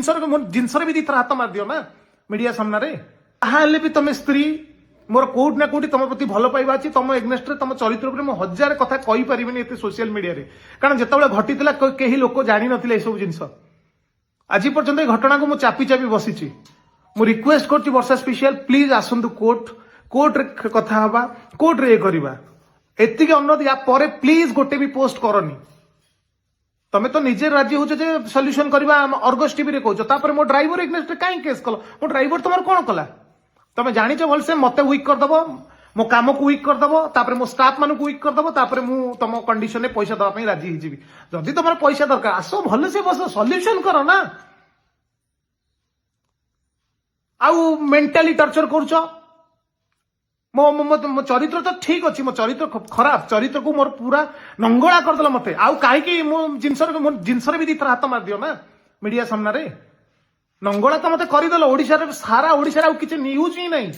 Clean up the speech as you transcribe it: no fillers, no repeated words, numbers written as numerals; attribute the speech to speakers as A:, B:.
A: जिनस भी दी हाथ मार दियो ना मीडिया सामने ताहले भी तुम स्त्री मोर कोट ना कोटी तुम प्रति भल पाइबा अच्छी तुम एग्नेस्ट तुम चरित्र पर हजार कथा कही पारिनी एत सोशल मीडिया रे कारण जिते घटी कहीं लोक जानी नथिले ए सब जिनस आज पर्यंत घटना को मु चापी चापी बसी मु रिक्वेस्ट कर वर्षा स्पेशल प्लीज आसतु कोर्ट रे कथा हवा कोर्ट रे करवा एतिक अनुरोध या परे प्लीज गोटे भी पोस्ट करनी तमें तो निजे राजी हो सल्यूशन करवा अर्गस टीवी रे कहछ मो ड्राइवर एग्नेस्ट कहीं केस कल मो ड्राइवर तुम कौन कला तमें जानिच भलसे मत वीक करदब मो काम को वीक करदब मो स्टाफ मान वीक करदब मु तुम कंडीशन में पैसा दवाई राजी होजी जदि तुम पैसा दरकार आस भल से बस सल्यूशन कर ना आउ मेंटाली टर्चर करुच मो चरित्र तो ठीक अच्छी मो चरित्र खराब चरित्र को मोर पूरा नंगला करदेल मत आउ कहीं जिनस भी दी हाथ मार दियो ना मीडिया सामने नंगला तो मत करदेल ओडिशा सारा ओडिशा किसी न्यूज ही नहीं।